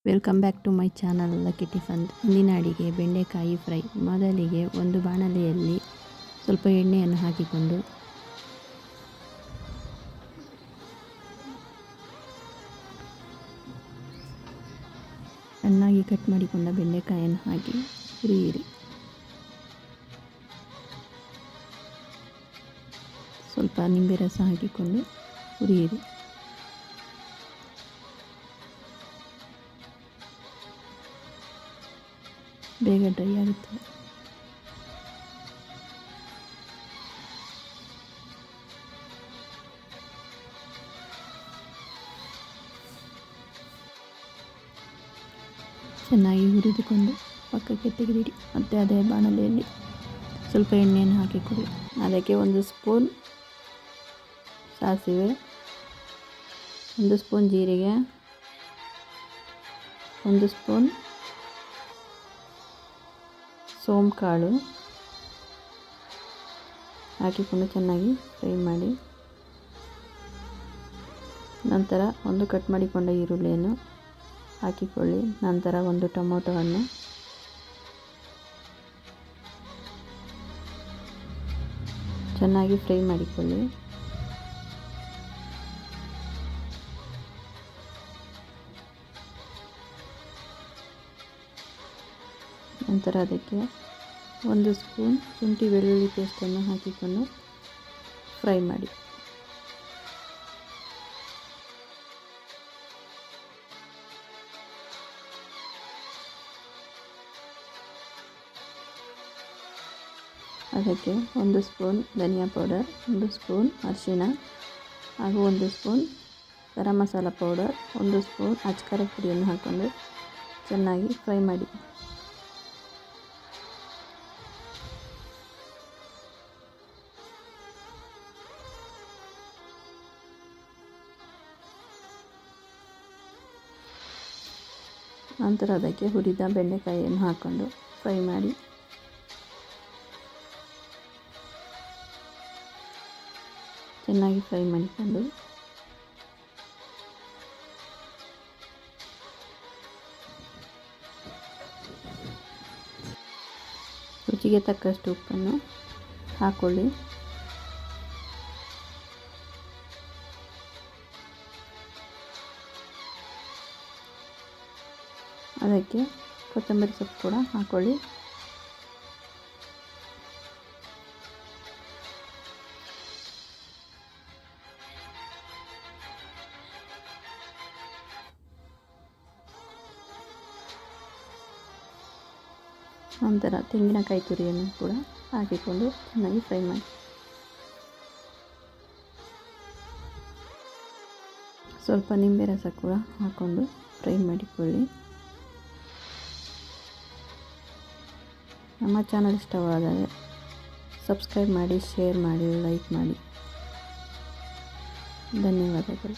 Welcome back to my channel lucky tiffin. ಇಂದಿನ ಅಡಿಗೆ ಬೆಂಡೆಕಾಯಿ ಫ್ರೈ. ಮೊದಲಿಗೆ ಒಂದು ಬಾಣಲೆಯಲ್ಲಿ ಸ್ವಲ್ಪ ಎಣ್ಣೆಯನ್ನು ಹಾಕಿಕೊಂಡು ಚೆನ್ನಾಗಿ ಕಟ್ ಮಾಡಿಕೊಂಡ ಬೆಂಡೆಕಾಯನ್ನು ಹಾಕಿ ಹುರಿಯಿರಿ. ಸ್ವಲ್ಪ ನಿಂಬೆ ರಸ ಹಾಕಿಕೊಂಡು ಹುರಿಯಿರಿ. ಬೇಗ ಡ್ರೈ ಆಗುತ್ತದೆ. ಚೆನ್ನಾಗಿ ಹುರಿದುಕೊಂಡು ಪಕ್ಕಕ್ಕೆ ತೆಗೆದಿಡಿ. ಮತ್ತು ಅದೇ ಬಾಣಲೆಯಲ್ಲಿ ಸ್ವಲ್ಪ ಎಣ್ಣೆಯನ್ನು ಹಾಕಿಕೊಡಿ. ಅದಕ್ಕೆ 1 ಸ್ಪೂನ್ ಸಾಸಿವೆ, 1 ಸ್ಪೂನ್ ಜೀರಿಗೆ, 1 ಸ್ಪೂನ್ ಸೋಂಪು ಕಾಳು ಹಾಕಿಕೊಂಡು ಚೆನ್ನಾಗಿ ಫ್ರೈ ಮಾಡಿ. ನಂತರ ಒಂದು ಕಟ್ ಮಾಡಿಕೊಂಡ ಈರುಳ್ಳಿಯನ್ನು ಹಾಕಿಕೊಳ್ಳಿ. ನಂತರ 1 ಟೊಮೊಟೊವನ್ನು ಚೆನ್ನಾಗಿ ಫ್ರೈ ಮಾಡಿಕೊಳ್ಳಿ. ನಂತರ ಅದಕ್ಕೆ 1 ಸ್ಪೂನ್ ಶುಂಠಿ ಬೆಳ್ಳುಳ್ಳಿ ಪೇಸ್ಟನ್ನು ಹಾಕಿಕೊಂಡು ಫ್ರೈ ಮಾಡಿ. ಅದಕ್ಕೆ 1 ಸ್ಪೂನ್ ಧನಿಯಾ ಪೌಡರ್, 1 ಸ್ಪೂನ್ ಅರಿಶಿಣ ಹಾಗೂ 1 spoon garam masala powder, 1 spoon ಅಚ್ಕಾರದ ಪುಡಿಯನ್ನು ಹಾಕ್ಕೊಂಡು ಚೆನ್ನಾಗಿ ಫ್ರೈ ಮಾಡಿ. ನಂತರ ಅದಕ್ಕೆ ಹುರಿದ ಬೆಂಡೆಕಾಯಿಯನ್ನು ಹಾಕ್ಕೊಂಡು ಫ್ರೈ ಮಾಡಿ. ಚೆನ್ನಾಗಿ ಫ್ರೈ ಮಾಡಿಕೊಂಡು ರುಚಿಗೆ ತಕ್ಕಷ್ಟು ಉಪ್ಪನ್ನು ಹಾಕ್ಕೊಳ್ಳಿ. ಅದಕ್ಕೆ ಕೊತ್ತಂಬರಿ ಸೊಪ್ಪು ಕೂಡ ಹಾಕ್ಕೊಳ್ಳಿ. ನಂತರ ತೆಂಗಿನಕಾಯಿ ತುರಿಯನ್ನು ಕೂಡ ಹಾಕಿಕೊಂಡು ಚೆನ್ನಾಗಿ ಫ್ರೈ ಮಾಡಿ. ಸ್ವಲ್ಪ ನಿಂಬೆ ರಸ ಕೂಡ ಹಾಕ್ಕೊಂಡು ಫ್ರೈ ಮಾಡಿಕೊಳ್ಳಿ. ನಮ್ಮ ಚಾನಲ್ ಇಷ್ಟವಾದರೆ ಸಬ್ಸ್ಕ್ರೈಬ್ ಮಾಡಿ, ಶೇರ್ ಮಾಡಿ, ಲೈಕ್ ಮಾಡಿ. ಧನ್ಯವಾದಗಳು.